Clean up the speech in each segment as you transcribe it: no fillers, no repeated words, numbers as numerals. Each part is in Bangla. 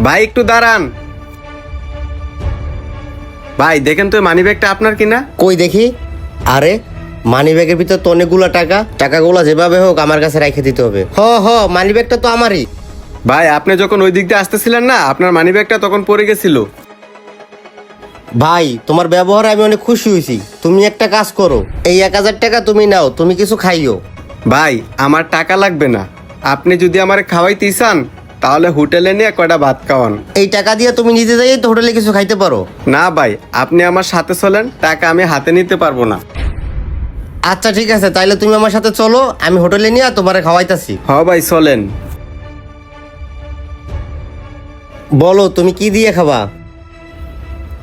ভাই একটু দাঁড়ান। ভাই দেখেন তো মানি ব্যাগটা আপনার কিনা? কই দেখি। আরে মানি ব্যাগের ভিতর তো অনেকগুলো টাকাগুলো যেভাবে হোক আমার কাছে রেখে দিতে হবে। মানি ব্যাগটা তো আমারই। ভাই আপনি যখন ওই দিক দিয়ে আসতেছিলেন না, আপনার মানি ব্যাগটা তখন পড়ে গেছিল। ভাই তোমার ব্যবহারে আমি অনেক খুশি হয়েছি। তুমি একটা কাজ করো, এই 1000 টাকা তুমি নাও, তুমি কিছু খাইও। ভাই আমার টাকা লাগবে না, আপনি যদি আমারে খাওয়াইতে চান তাহলে হোটেলে নিয়ে কয়টা ভাত খাওয়ান। এই টাকা দিয়ে তুমি নিজে যাই তো হোটেলে কিছু খাইতে পারো। না ভাই, আপনি আমার সাথে চলেন, টাকা আমি হাতে নিতে পারবো না। আচ্ছা ঠিক আছে, তাইলে তুমি আমার সাথে চলো, আমি হোটেলে নিয়ে তোমারে খাওয়াইতাছি। হ ভাই চলেন। বলো তুমি কি দিয়ে খাবা?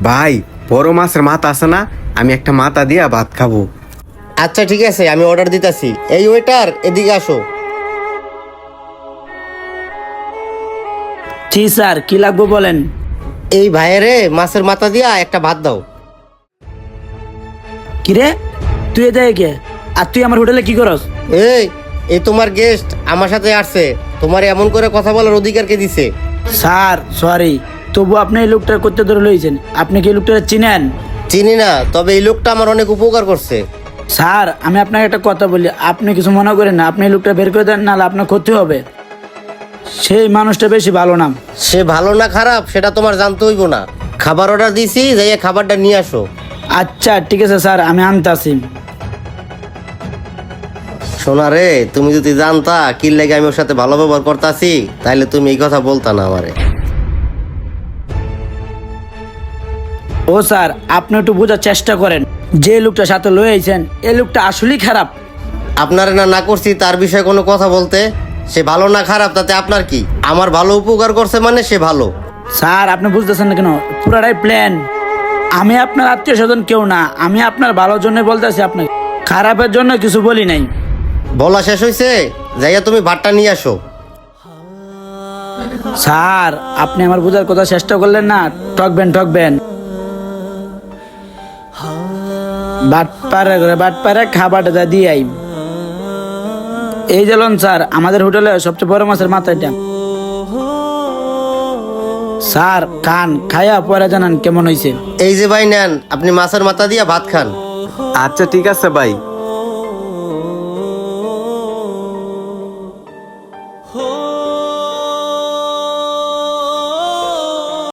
ভাই বড় মাছের মাথা আছে না, আমি একটা মাথা দিয়ে ভাত খাবো। আচ্ছা ঠিক আছে, আমি অর্ডার দিতাছি। এই ওয়েটার এদিকে আসো। জি স্যার, কি লাগবে বলেন। এই ভাইয়েরে মাছের মাথা দিয়া একটা ভাত দাও। কিরে, তুই এদের কে? আর তুই আমার হোটেলে কি করস? এই তোমার গেস্ট আমার সাথে আসছে, তোমার এমন করে কথা বলার অধিকার কে দিছে? স্যার সরি, তবু আপনি এই লোকটার করতে ধরে লইছেন। আপনি কি এই লোকটা চিনেন? চিনি না, তবে এই লোকটা আমার অনেক উপকার করছে। স্যার আমি আপনাকে একটা কথা বলি, আপনি কিছু মনে করেন না, আপনি এই লোকটা বের করে দেন, নাহলে আপনার ক্ষতি হবে। সেই মানুষটা বেশি ভালো না। সে ভালো না খারাপ সেটা তোমার জানতে হইব না। খাবার অর্ডার দিছি, যাইয়া খাবারটা নিয়ে আসো। আচ্ছা ঠিক আছে স্যার, আমি আনতাছি। শোনা রে, তুমি যদি জানতা কি লাগে আমি ওর সাথে ভালো ব্যবহার করতাছি, তাইলে তুমি এই কথা বলতা না আমারে। ও স্যার, আপনি একটু বোঝার চেষ্টা করেন, যে লোকটা সাথে লয়েছেন এই লোকটা আসলেই খারাপ। আপনারে না করছি তার বিষয়ে কোনো কথা বলতে। সে ভালো না খারাপ তাতে আপনার কি? আমার ভালো উপকার করছে মানে সে ভালো। স্যার আপনি বুঝতেছেন না কেন? পুরাটাই প্ল্যান। আমি আপনার আত্মীয় স্বজন কেউ না, আমি আপনার ভালোর জন্য বলতেছি, আপনাকে খারাপের জন্য কিছু বলি নাই। বলা শেষ হয়েছে, যাইয়া তুমি ভাতটা নিয়ে আসো। স্যার আপনি আমার বোঝার কথা চেষ্টা করলেন না, ঠকবেন। বাটপারে খাবারটা দিয়ে আই। এই যে লন স্যার, আমাদের হোটেলে সবচেয়ে বড় মাছের মাথাটা। স্যার খান, খায়া পরে জানান কেমন হয়েছে। এই যে ভাই নেন, আপনি মাছের মাথা দিয়া ভাত খান। আচ্ছা ঠিক আছে ভাই।